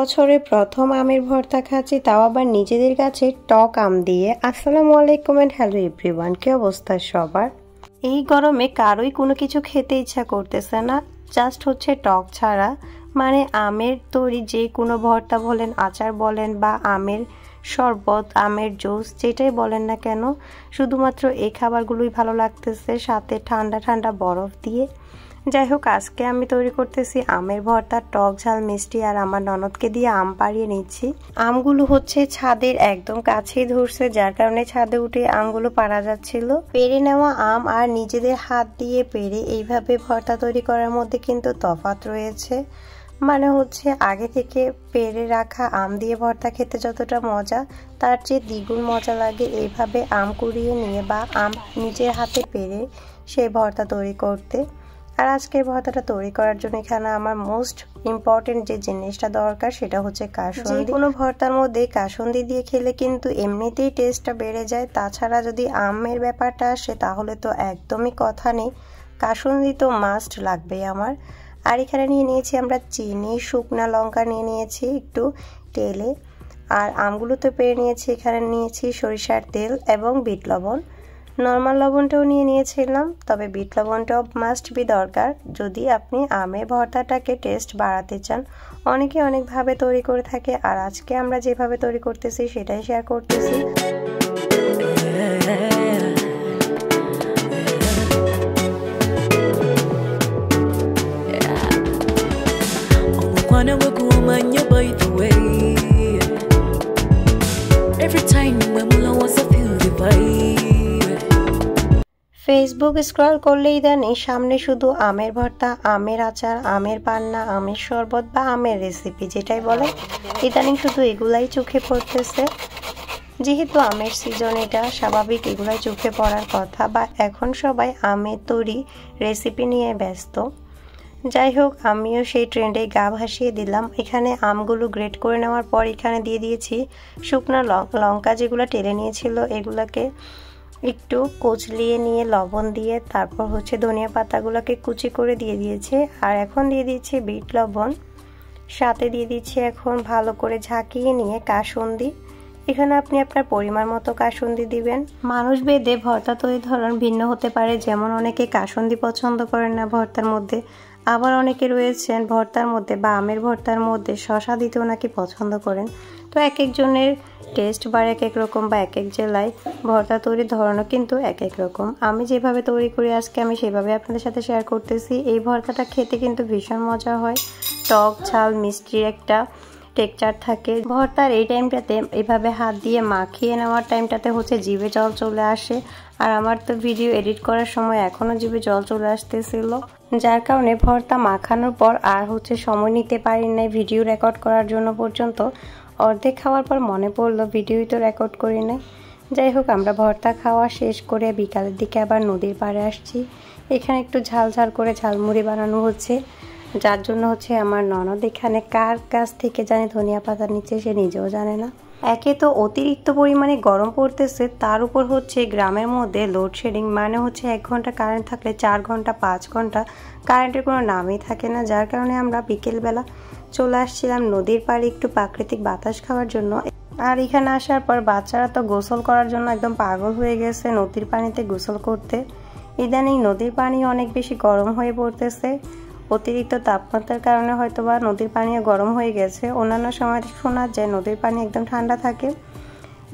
বছরে প্রথম আমের ভর্তা খাচ্ছি, তাও আবার নিজেদের কাছে টক আম দিয়ে। আসসালামু আলাইকুম এন্ড হ্যালো এভরিওয়ান, কি অবস্থা সবার? এই গরমে কারোই কোনো কিছু খেতে ইচ্ছা করতেছে না, জাস্ট হচ্ছে টক ছাড়া। মানে আমের তৈরি যে কোনো ভর্তা বলেন, আচার বলেন বা আমের শরবত, আমের জুস, যেটাই বলেন না কেন, শুধুমাত্র এই খাবারগুলোই ভালো লাগতেছে, সাথে ঠান্ডা ঠান্ডা বরফ দিয়ে। যাই হোক, আজকে আমি তৈরি করতেছি আমের ভর্তা, টক ঝাল মিষ্টি। আর আমার ননদকে দিয়ে আম পাড়িয়ে নিচ্ছি। আমগুলো হচ্ছে ছাদের একদম কাছেই ধরছে, যার কারণে ছাদে উঠে আমগুলো পাড়া যাচ্ছিল। পেড়ে নেওয়া আম আর নিজেদের হাত দিয়ে পেড়ে এইভাবে ভর্তা তৈরি করার মধ্যে কিন্তু তফাৎ রয়েছে। মানে হচ্ছে আগে থেকে পেড়ে রাখা আম দিয়ে ভর্তা খেতে যতটা মজা, তার চেয়ে দ্বিগুণ মজা লাগে এইভাবে আম কুড়িয়ে নিয়ে বা আম নিজের হাতে পেড়ে সেই ভর্তা তৈরি করতে। আর আজকের ভর্তাটা তৈরি করার জন্য এখানে আমার মোস্ট ইম্পর্টেন্ট যে জিনিসটা দরকার সেটা হচ্ছে কাসুন্দি। যে কোনো ভর্তার মধ্যে কাসুন্দি দিয়ে খেলে কিন্তু এমনিতেই টেস্টটা বেড়ে যায়, তাছাড়া যদি আমের ব্যাপারটা আসে তাহলে তো একদমই কথা নেই, কাসুন্দি তো মাস্ট লাগবেই আমার। আর এখানে নিয়ে নিয়েছি আমরা চিনি, শুকনা লঙ্কা নিয়ে নিয়েছি একটু তেলে, আর আমগুলো তো পেরে নিয়েছি। এখানে নিয়েছি সরিষার তেল এবং বিট লবণ। নর্মাল লবণটাও নিয়ে নিয়েছিলাম, তবে বিট লবণটাও মাস্ট বি দরকার যদি আপনি আমের ভর্তাটাকে টেস্ট বাড়াতে চান। অনেকে অনেকভাবে তৈরি করে থাকে, আর আজকে আমরা যেভাবে তৈরি করতেছি সেটাই শেয়ার করতেছি। ফেসবুক স্ক্রল করলেই ইদানিং সামনে শুধু আমের ভর্তা, আমের আচার, আমের পান্না, আমের শরবত বা আমের রেসিপি যেটাই বলে, ইদানিং শুধু এগুলাই চোখে পড়তেছে। যেহেতু আমের সিজন, এটা স্বাভাবিক, এগুলাই চোখে পড়ার কথা, বা এখন সবাই আমের তৈরি রেসিপি নিয়ে ব্যস্ত। যাই হোক, আমিও সেই ট্রেন্ডে গা ভাসিয়ে দিলাম। এখানে আমগুলো গ্রেট করে নেওয়ার পর এখানে দিয়ে দিয়েছি শুকনো লঙ্কা যেগুলো টেলে নিয়েছিল, এগুলোকে একটু কুচলিয়ে নিয়ে লবণ দিয়ে, তারপর হচ্ছে ধনিয়া পাতাগুলোকে কুচি করে দিয়ে দিয়েছে। আর এখন দিয়ে দিচ্ছি বিট লবণ, সাথে দিয়ে দিচ্ছি এখন ভালো করে ঝাঁকিয়ে নিয়ে কাসুন্দি। এখানে আপনি আপনার পরিমাণ মতো কাসুন্দি দিবেন। মানুষ ভেদে ভর্তা তৈরির ধরন ভিন্ন হতে পারে, যেমন অনেকে কাসুন্দি পছন্দ করেন না ভর্তার মধ্যে, আবার অনেকে রয়েছেন ভর্তার মধ্যে বা আমের ভর্তার মধ্যে শসা দিতেও নাকি পছন্দ করেন। তো এক একজনের টেস্ট বা এক এক রকম, বা এক এক জেলায় ভর্তা তৈরির ধরনও কিন্তু এক এক রকম। আমি যেভাবে তৈরি করি আজকে আমি সেভাবে আপনাদের সাথে শেয়ার করতেছি। এই ভর্তাটা খেতে কিন্তু ভীষণ মজা হয়, টক ঝাল মিষ্টির একটা টেক্সচার থাকে। ভর্তার এই টাইমটাতে এভাবে হাত দিয়ে মাখিয়ে নেওয়ার টাইমটাতে হচ্ছে জিভে জল চলে আসে। আর আমার তো ভিডিও এডিট করার সময় এখনও জিভে জল চলে আসতেছিল, যার কারণে ভর্তা মাখানোর পর আর হচ্ছে সময় নিতে পারি নাই ভিডিও রেকর্ড করার জন্য। পর্যন্ত অর্ধেক খাওয়ার পর মনে পড়লো ভিডিওই তো রেকর্ড করি নাই। যাই হোক, আমরা ভর্তা খাওয়া শেষ করে বিকালের দিকে আবার নদীর পাড়ে আসছি। এখানে একটু ঝাল ঝাল করে ঝালমুড়ি বানানো হচ্ছে, যার জন্য হচ্ছে আমার ননদ এখানে কার কাছ থেকে জানি ধনিয়া পাতা নিচ্ছে সে নিজেও জানে না। একে তো অতিরিক্ত পরিমাণে গরম পড়তেছে, তার উপর হচ্ছে গ্রামের মধ্যে লোডশেডিং, মানে হচ্ছে 1 ঘন্টা কারেন্ট থাকলে 4 ঘন্টা 5 ঘন্টা কারেন্টের কোনো নামই থাকে না। যার কারণে আমরা বিকেলবেলা চলে আসছিলাম নদীর পাড়ে একটু প্রাকৃতিক বাতাস খাওয়ার জন্য। আর এখানে আসার পর বাচ্চারা তো গোসল করার জন্য একদম পাগল হয়ে গেছে নদীর পানিতে গোসল করতে। ইদানিং নদীর পানি অনেক বেশি গরম হয়ে পড়তেছে, অতিরিক্ত তাপমাত্রার কারণে হয়তোবা নদীর পানিও গরম হয়ে গেছে। অন্যান্য সময় শোনা যায় নদীর পানি একদম ঠান্ডা থাকে।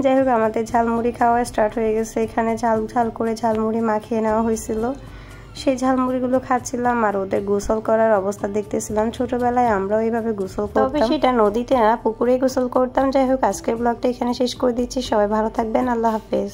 যাই হোক, আমাদের ঝালমুড়ি খাওয়া স্টার্ট হয়ে গেছে। এখানে ঝাল ঝাল করে ঝালমুড়ি মাখিয়ে নেওয়া হয়েছিল, সেই ঝালমুড়িগুলো খাচ্ছিলাম আর ওদের গোসল করার অবস্থা দেখতেছিলাম। ছোটবেলায় আমরাও এইভাবে গোসল করতাম, তবে সেটা নদীতে না, পুকুরে গোসল করতাম। যাই হোক, আজকের ব্লগটা এখানে শেষ করে দিচ্ছি। সবাই ভালো থাকবেন, আল্লাহ হাফেজ।